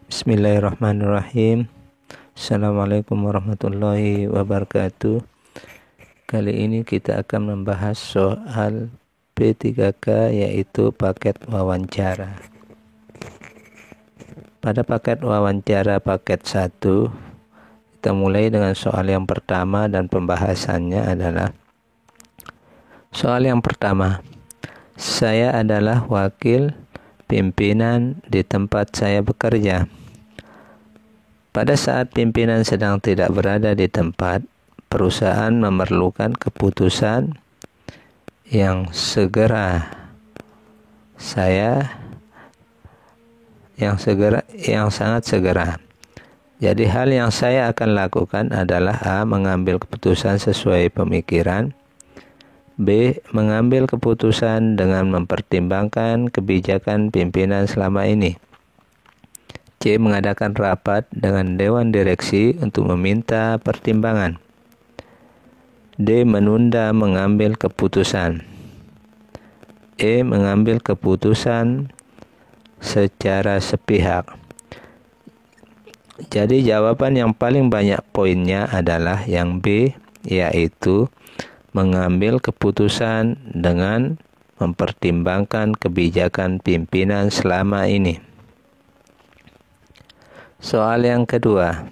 Bismillahirrahmanirrahim. Assalamualaikum warahmatullahi wabarakatuh. Kali ini kita akan membahas soal P3K, yaitu paket wawancara. Pada paket wawancara paket 1, kita mulai dengan soal yang pertama dan pembahasannya adalah soal yang pertama. Saya adalah wakil pimpinan di tempat saya bekerja. Pada saat pimpinan sedang tidak berada di tempat, perusahaan memerlukan keputusan yang sangat segera. Jadi hal yang saya akan lakukan adalah A. Mengambil keputusan sesuai pemikiran, B. Mengambil keputusan dengan mempertimbangkan kebijakan pimpinan selama ini, C. Mengadakan rapat dengan Dewan Direksi untuk meminta pertimbangan, D. Menunda mengambil keputusan, E. Mengambil keputusan secara sepihak. Jadi jawaban yang paling banyak poinnya adalah yang B, yaitu mengambil keputusan dengan mempertimbangkan kebijakan pimpinan selama ini. Soal yang kedua.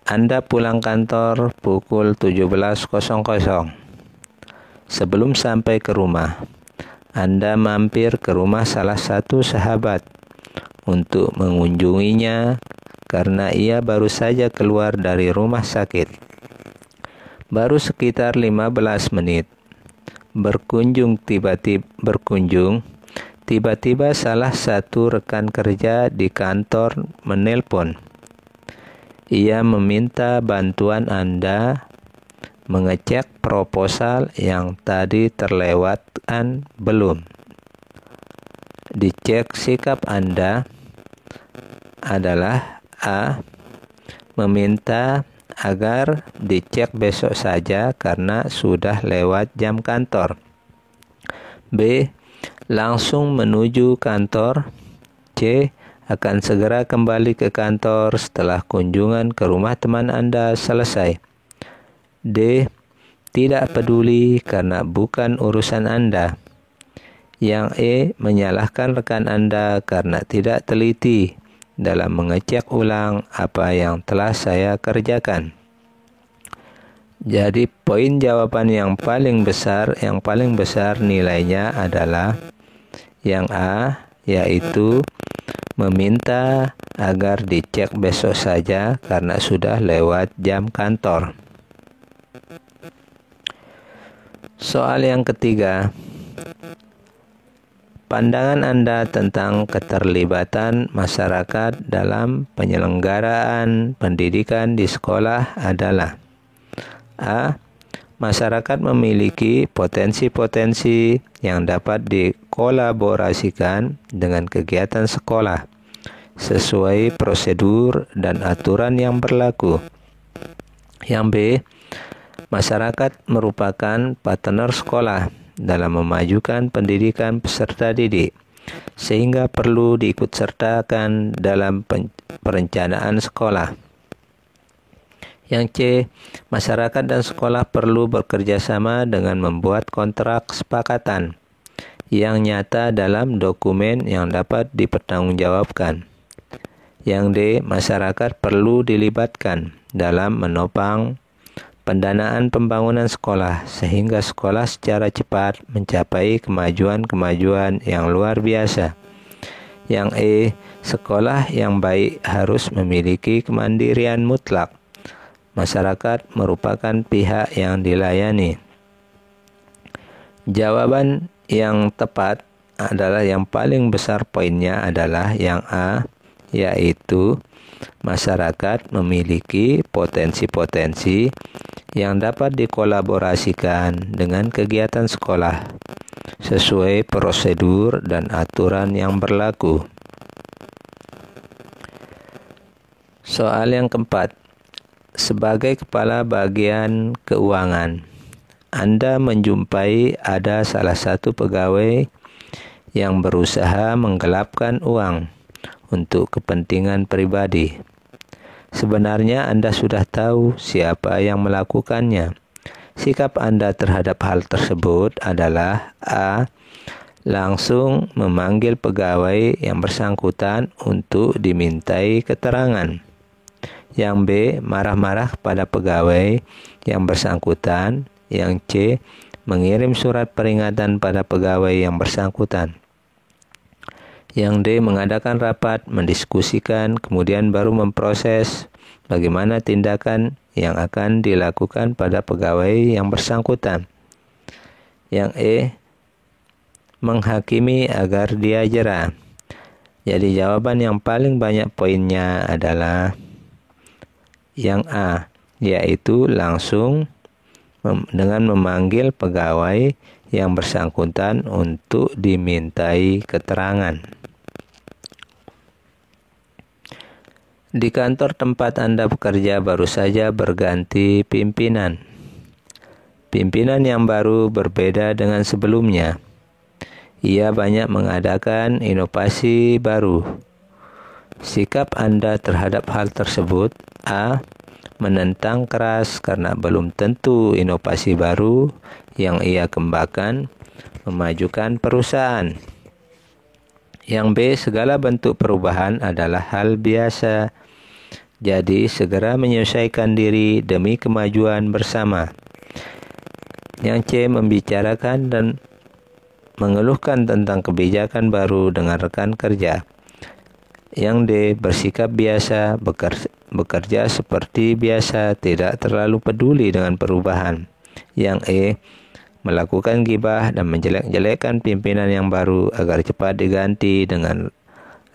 Anda pulang kantor pukul 17.00. Sebelum sampai ke rumah, Anda mampir ke rumah salah satu sahabat untuk mengunjunginya karena ia baru saja keluar dari rumah sakit. Baru sekitar 15 menit berkunjung, tiba-tiba salah satu rekan kerja di kantor menelpon. Ia meminta bantuan Anda mengecek proposal yang tadi terlewatkan belum. Dicek sikap Anda adalah A. Meminta agar dicek besok saja karena sudah lewat jam kantor, B. Langsung menuju kantor, C. Akan segera kembali ke kantor setelah kunjungan ke rumah teman Anda selesai, D. Tidak peduli karena bukan urusan Anda. Yang E. Menyalahkan rekan Anda karena tidak teliti dalam mengecek ulang apa yang telah saya kerjakan. Jadi poin jawaban yang paling besar nilainya adalah yang A, yaitu meminta agar dicek besok saja karena sudah lewat jam kantor. Soal yang ketiga. Pandangan Anda tentang keterlibatan masyarakat dalam penyelenggaraan pendidikan di sekolah adalah A. Masyarakat memiliki potensi-potensi yang dapat dikolaborasikan dengan kegiatan sekolah sesuai prosedur dan aturan yang berlaku. Yang B. Masyarakat merupakan partner sekolah dalam memajukan pendidikan peserta didik, sehingga perlu diikutsertakan dalam perencanaan sekolah. Yang C. Masyarakat dan sekolah perlu bekerja sama dengan membuat kontrak kesepakatan yang nyata dalam dokumen yang dapat dipertanggungjawabkan. Yang D. Masyarakat perlu dilibatkan dalam menopang pendanaan pembangunan sekolah sehingga sekolah secara cepat mencapai kemajuan yang luar biasa. Yang E. Sekolah yang baik harus memiliki kemandirian mutlak. Masyarakat merupakan pihak yang dilayani. Jawaban yang tepat adalah yang paling besar poinnya adalah yang A, yaitu masyarakat memiliki potensi-potensi yang dapat dikolaborasikan dengan kegiatan sekolah sesuai prosedur dan aturan yang berlaku. Soal yang keempat. Sebagai kepala bagian keuangan, Anda menjumpai ada salah satu pegawai yang berusaha menggelapkan uang untuk kepentingan pribadi. Sebenarnya Anda sudah tahu siapa yang melakukannya. Sikap Anda terhadap hal tersebut adalah A. Langsung memanggil pegawai yang bersangkutan untuk dimintai keterangan. Yang B. Marah-marah pada pegawai yang bersangkutan. Yang C. Mengirim surat peringatan pada pegawai yang bersangkutan. Yang D. Mengadakan rapat, mendiskusikan, kemudian baru memproses bagaimana tindakan yang akan dilakukan pada pegawai yang bersangkutan. Yang E. Menghakimi agar dia jera. Jadi jawaban yang paling banyak poinnya adalah yang A, yaitu langsung dengan memanggil pegawai yang bersangkutan untuk dimintai keterangan. Di kantor tempat Anda bekerja baru saja berganti pimpinan. Pimpinan yang baru berbeda dengan sebelumnya. Ia banyak mengadakan inovasi baru. Sikap Anda terhadap hal tersebut: A. Menentang keras karena belum tentu inovasi baru yang ia kembangkan memajukan perusahaan. Yang B. Segala bentuk perubahan adalah hal biasa. Jadi segera menyesuaikan diri demi kemajuan bersama. Yang C. Membicarakan dan mengeluhkan tentang kebijakan baru dengan rekan kerja. Yang D. Bersikap biasa, bekerja seperti biasa, tidak terlalu peduli dengan perubahan. Yang E. Melakukan gibah dan menjelek-jelekkan pimpinan yang baru agar cepat diganti dengan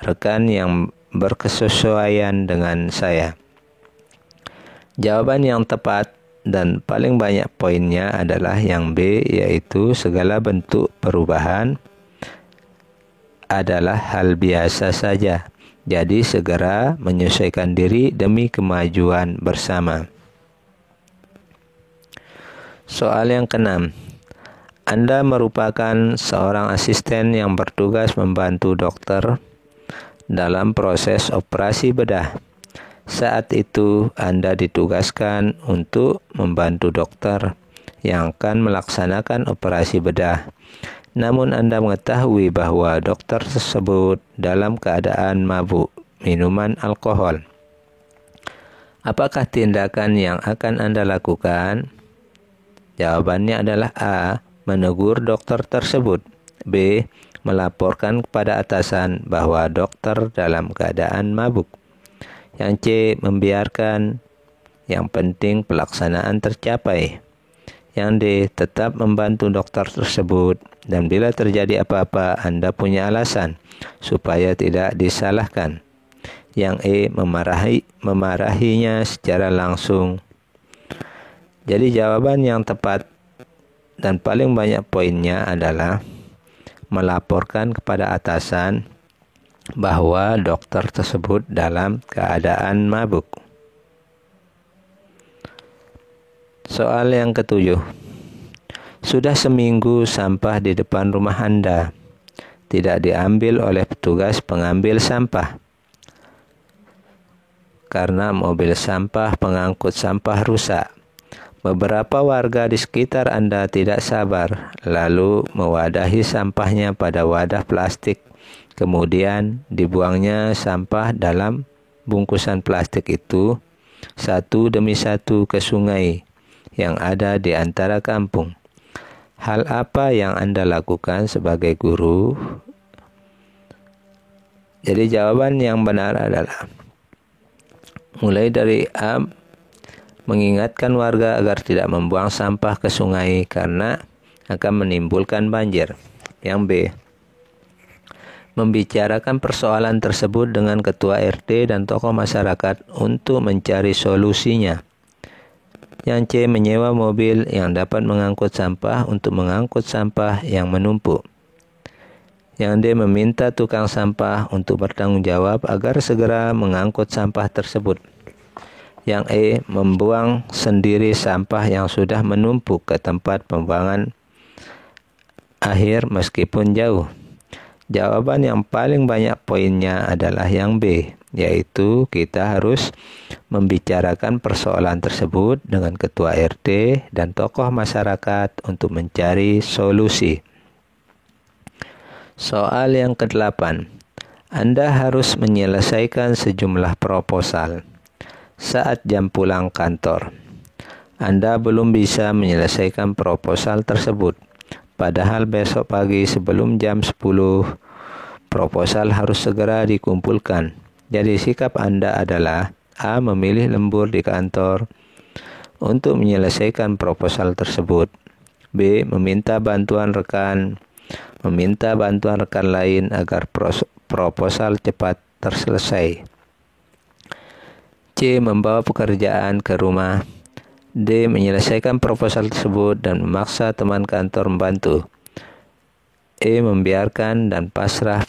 rekan yang berkesesuaian dengan saya. Jawaban yang tepat dan paling banyak poinnya adalah yang B, yaitu segala bentuk perubahan adalah hal biasa saja. Jadi segera menyesuaikan diri demi kemajuan bersama. Soal yang ke-6. Anda merupakan seorang asisten yang bertugas membantu dokter dalam proses operasi bedah. Saat itu Anda ditugaskan untuk membantu dokter yang akan melaksanakan operasi bedah. Namun Anda mengetahui bahwa dokter tersebut dalam keadaan mabuk minuman alkohol. Apakah tindakan yang akan Anda lakukan? Jawabannya adalah A. Menegur dokter tersebut. B. Melaporkan kepada atasan bahwa dokter dalam keadaan mabuk. Yang C. Membiarkan. Yang penting pelaksanaan tercapai. Yang D. Tetap membantu dokter tersebut. Dan bila terjadi apa-apa, Anda punya alasan supaya tidak disalahkan. Yang E. Memarahinya secara langsung. Jadi jawaban yang tepat dan paling banyak poinnya adalah melaporkan kepada atasan bahwa dokter tersebut dalam keadaan mabuk. Soal yang ke-7. Sudah seminggu sampah di depan rumah Anda tidak diambil oleh petugas pengambil sampah karena mobil sampah pengangkut sampah rusak. Beberapa warga di sekitar Anda tidak sabar, lalu mewadahi sampahnya pada wadah plastik. Kemudian dibuangnya sampah dalam bungkusan plastik itu satu demi satu ke sungai yang ada di antara kampung. Hal apa yang Anda lakukan sebagai guru? Jadi jawaban yang benar adalah mulai dari A. Mengingatkan warga agar tidak membuang sampah ke sungai karena akan menimbulkan banjir. Yang B. Membicarakan persoalan tersebut dengan ketua RT dan tokoh masyarakat untuk mencari solusinya. Yang C. Menyewa mobil yang dapat mengangkut sampah untuk mengangkut sampah yang menumpuk. Yang D. Meminta tukang sampah untuk bertanggung jawab agar segera mengangkut sampah tersebut. Yang E. Membuang sendiri sampah yang sudah menumpuk ke tempat pembuangan akhir meskipun jauh. Jawaban yang paling banyak poinnya adalah yang B, yaitu kita harus membicarakan persoalan tersebut dengan ketua RT dan tokoh masyarakat untuk mencari solusi. Soal yang ke-8. Anda harus menyelesaikan sejumlah proposal saat jam pulang kantor. Anda belum bisa menyelesaikan proposal tersebut, padahal besok pagi sebelum jam 10 proposal harus segera dikumpulkan. Jadi sikap Anda adalah A. Memilih lembur di kantor untuk menyelesaikan proposal tersebut. B. Meminta bantuan rekan lain agar proposal cepat terselesai. C. Membawa pekerjaan ke rumah. D. Menyelesaikan proposal tersebut dan memaksa teman kantor membantu. E. Membiarkan dan pasrah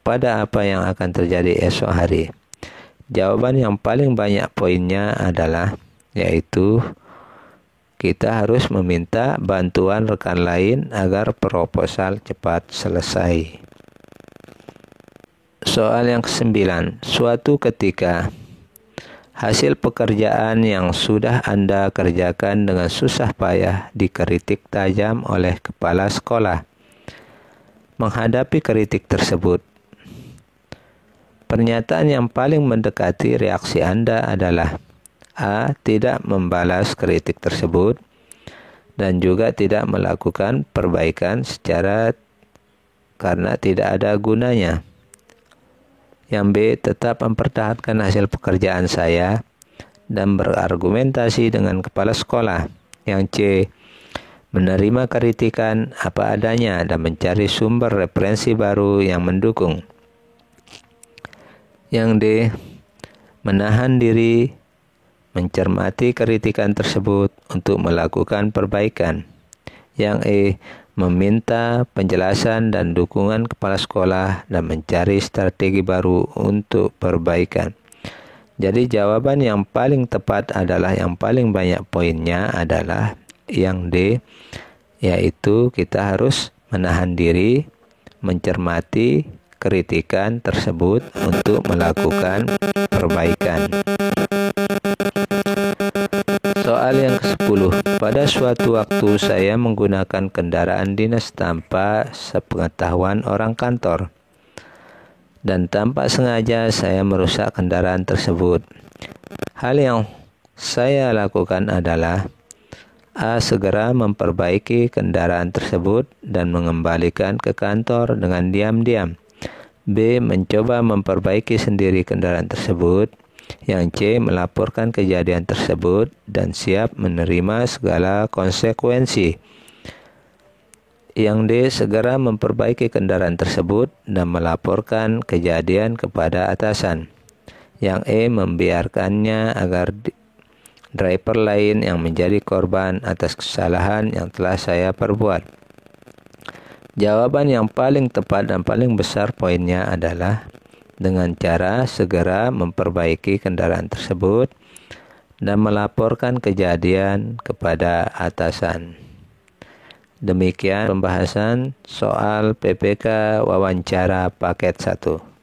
pada apa yang akan terjadi esok hari. Jawaban yang paling banyak poinnya adalah, yaitu kita harus meminta bantuan rekan lain agar proposal cepat selesai. Soal yang ke-9. Suatu ketika, hasil pekerjaan yang sudah Anda kerjakan dengan susah payah dikritik tajam oleh kepala sekolah. Menghadapi kritik tersebut, pernyataan yang paling mendekati reaksi Anda adalah A. Tidak membalas kritik tersebut dan juga tidak melakukan perbaikan karena tidak ada gunanya. Yang B. Tetap mempertahankan hasil pekerjaan saya dan berargumentasi dengan kepala sekolah. Yang C. Menerima kritikan apa adanya dan mencari sumber referensi baru yang mendukung. Yang D. Menahan diri, mencermati kritikan tersebut untuk melakukan perbaikan. Yang E. Meminta penjelasan dan dukungan kepala sekolah dan mencari strategi baru untuk perbaikan. Jadi jawaban yang paling tepat adalah yang paling banyak poinnya adalah yang D, yaitu kita harus menahan diri, mencermati kritikan tersebut untuk melakukan perbaikan. Soal yang ke-10. Pada suatu waktu saya menggunakan kendaraan dinas tanpa sepengetahuan orang kantor. Dan tanpa sengaja saya merusak kendaraan tersebut. Hal yang saya lakukan adalah A. Segera memperbaiki kendaraan tersebut dan mengembalikan ke kantor dengan diam-diam. B. Mencoba memperbaiki sendiri kendaraan tersebut. Yang C. Melaporkan kejadian tersebut dan siap menerima segala konsekuensi. Yang D. Segera memperbaiki kendaraan tersebut dan melaporkan kejadian kepada atasan. Yang E. Membiarkannya agar driver lain yang menjadi korban atas kesalahan yang telah saya perbuat. Jawaban yang paling tepat dan paling besar poinnya adalah dengan cara segera memperbaiki kendaraan tersebut dan melaporkan kejadian kepada atasan. Demikian pembahasan soal PPK wawancara paket 1.